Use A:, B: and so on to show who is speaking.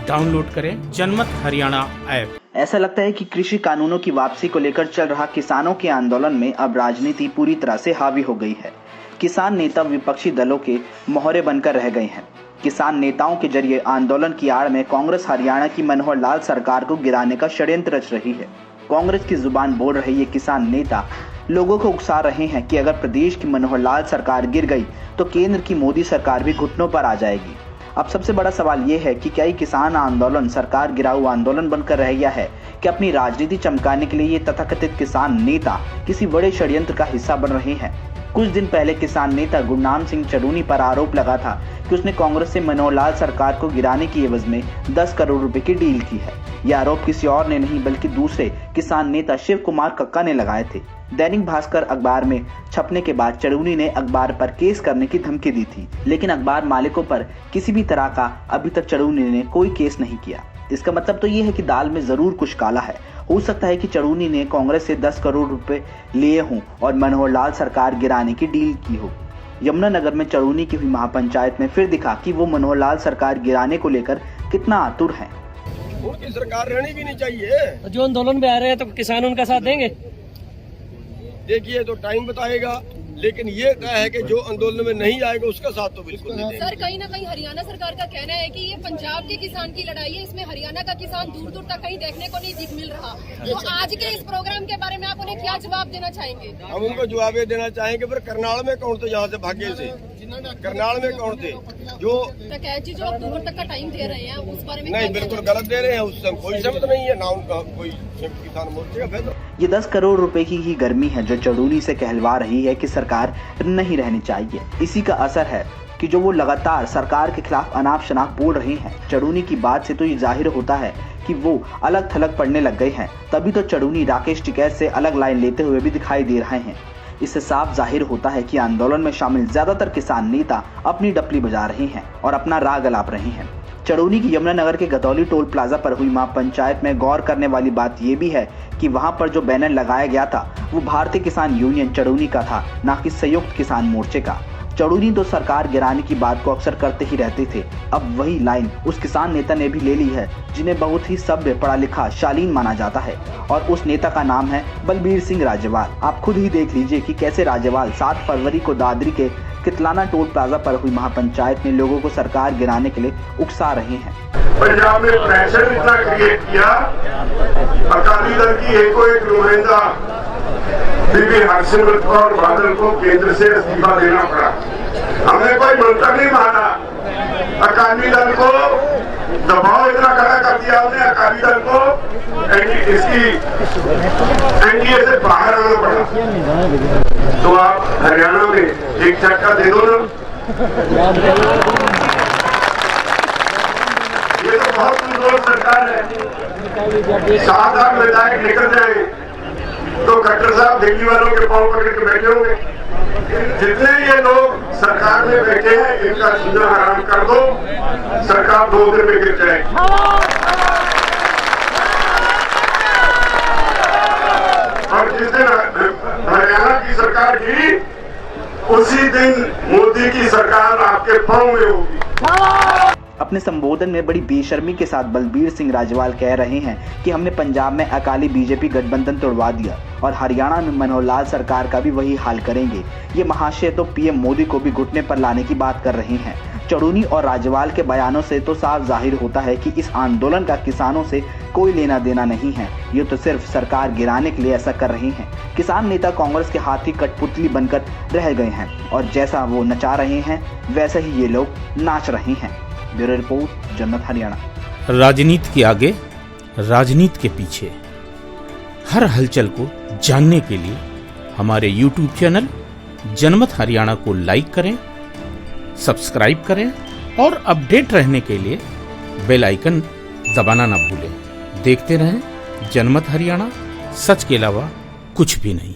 A: Download करें जनमत Haryana app.
B: ऐसा लगता है कि कृषि कानूनों की वापसी को लेकर चल रहा किसानों के आंदोलन में अब राजनीति पूरी तरह से हावी हो गई है। किसान नेता विपक्षी दलों के मोहरे बनकर रह गए हैं। किसान नेताओं के जरिए आंदोलन की आड़ में कांग्रेस हरियाणा की मनोहर लाल सरकार को गिराने का षड्यंत्र रच रही है। कांग्रेस की जुबान बोल रहे ये किसान नेता लोगों को उकसा रहे हैं कि अगर प्रदेश की मनोहर लाल सरकार गिर गई तो केंद्र की मोदी सरकार भी घुटनों पर आ जाएगी। अब सबसे बड़ा सवाल ये है कि क्या ये किसान आंदोलन सरकार गिराऊ आंदोलन बनकर रह गया है कि अपनी राजनीति चमकाने के लिए ये तथाकथित किसान नेता किसी बड़े षड्यंत्र का हिस्सा बन रहे हैं। कुछ दिन पहले किसान नेता गुरनाम सिंह चरूनी पर आरोप लगा था कि उसने कांग्रेस से मनोहर लाल सरकार को गिराने की एवज में 10 करोड़ रुपए की डील की है। यह आरोप किसी और ने नहीं बल्कि दूसरे किसान नेता शिव कुमार कक्का ने लगाए थे। दैनिक भास्कर अखबार में छपने के बाद चरूनी ने अखबार पर केस करने की धमकी दी थी, लेकिन अखबार मालिकों पर किसी भी तरह का अभी तक चरूनी ने कोई केस नहीं किया। इसका मतलब तो ये है कि दाल में जरूर कुछ काला है। हो सकता है कि चरूनी ने कांग्रेस से 10 करोड़ रुपए लिए हों और मनोहर लाल सरकार गिराने की डील की हो। यमुनानगर में चरूनी की हुई महापंचायत में फिर दिखा कि वो मनोहर लाल सरकार गिराने को लेकर कितना आतुर है।
C: उनकी सरकार रहनी भी नहीं चाहिए।
D: जो आंदोलन में आ रहे हैं तो किसान उनका साथ देंगे।
C: देखिए तो टाइम बताएगा, लेकिन ये क्या है कि जो आंदोलन में नहीं आएगा उसका साथ तो बिल्कुल नहीं देंगे।
E: सर कहीं ना कहीं हरियाणा सरकार का कहना है कि ये पंजाब के किसान की लड़ाई है, इसमें हरियाणा का किसान दूर दूर तक कहीं देखने को नहीं मिल रहा। तो आज के इस प्रोग्राम के बारे में आप उन्हें क्या जवाब देना चाहेंगे?
C: हम उनको जवाब ये देना चाहेंगे, पर करनाल में कौन थे यहाँ से भाग्य से? करनाल में कौन थे जो
E: जी जो अक्टूबर तक का टाइम दे रहे हैं उस बारे में?
C: नहीं, बिल्कुल गलत दे रहे हैं। उससे कोई सहमत नहीं है, ना उनका कोई किसान मोर्चे का।
B: ये 10 करोड़ रुपए की ही गर्मी है जो चरूनी से कहलवा रही है कि सरकार नहीं रहनी चाहिए। इसी का असर है कि जो वो लगातार सरकार के खिलाफ अनाप शनाप बोल रहे हैं। चरूनी की बात से तो ये जाहिर होता है कि वो अलग थलग पड़ने लग गए हैं। तभी तो चरूनी राकेश टिकैत से अलग लाइन लेते हुए भी दिखाई दे रहे हैं। इससे साफ जाहिर होता है कि आंदोलन में शामिल ज्यादातर किसान नेता अपनी डपली बजा रहे हैं और अपना राग अलाप रहे हैं। चरूनी की यमुनानगर के गदौली टोल प्लाजा पर हुई महापंचायत में गौर करने वाली बात यह भी है कि वहां पर जो बैनर लगाया गया था वो भारतीय किसान यूनियन चरूनी का था, ना कि संयुक्त किसान मोर्चे का। चरूनी तो सरकार गिराने की बात को अक्सर करते ही रहते थे। अब वही लाइन उस किसान नेता ने भी ले ली है जिन्हें बहुत ही सभ्य, पढ़ा लिखा, शालीन माना जाता है, और उस नेता का नाम है बलबीर सिंह राजेवाल। आप खुद ही देख लीजिए कि कैसे राजेवाल 7 फरवरी को दादरी के कितलाना टोल प्लाजा पर हुई महापंचायत में लोगों को सरकार गिराने के लिए उकसा रहे हैं।
F: पंजाब में प्रेशर इतना क्रिएट किया, अकाली दल की एक नुमाइंदा बीबी हरसिमरत कौर बादल को केंद्र से इस्तीफा देना पड़ा। हमने कोई मंत्र नहीं माना। अकाली दल को दबाव इतना खड़ा कर दिया हमने, अकाली दल को इसकी एनडीए से बाहर आना पड़ा। तो आप हरियाणा में एक झटका दे दो ना। ये तो बहुत कमजोर सरकार है। 7-8 विधायक निकल जाए तो खट्टर साहब दिल्ली वालों के पांव पकड़ के बैठे होंगे। जितने ये लोग सरकार में बैठे हैं इनका सीना हराम कर दो, सरकार 2 दिन में गिर जाएगी। और जिस दिन हरियाणा की सरकार गिरी उसी दिन मोदी की सरकार आपके पांव में होगी।
B: अपने संबोधन में बड़ी बेशर्मी के साथ बलबीर सिंह राजेवाल कह रहे हैं कि हमने पंजाब में अकाली बीजेपी गठबंधन तोड़वा दिया और हरियाणा में मनोहर लाल सरकार का भी वही हाल करेंगे। ये महाशय तो पीएम मोदी को भी घुटने पर लाने की बात कर रहे हैं। चरूनी और राजेवाल के बयानों से तो साफ जाहिर होता है कि इस आंदोलन का किसानों से कोई लेना देना नहीं है। ये तो सिर्फ सरकार गिराने के लिए ऐसा कर रहे हैं। किसान नेता कांग्रेस के हाथी कठपुतली बनकर रह गए हैं और जैसा वो नचा रहे हैं वैसे ही ये लोग नाच रहे हैं। ब्यूरो रिपोर्ट, जनमत हरियाणा।
A: राजनीति के आगे, राजनीति के पीछे, हर हलचल को जानने के लिए हमारे YouTube चैनल जनमत हरियाणा को लाइक करें, सब्सक्राइब करें और अपडेट रहने के लिए बेल आइकन दबाना ना भूलें। देखते रहें जनमत हरियाणा, सच के अलावा कुछ भी नहीं।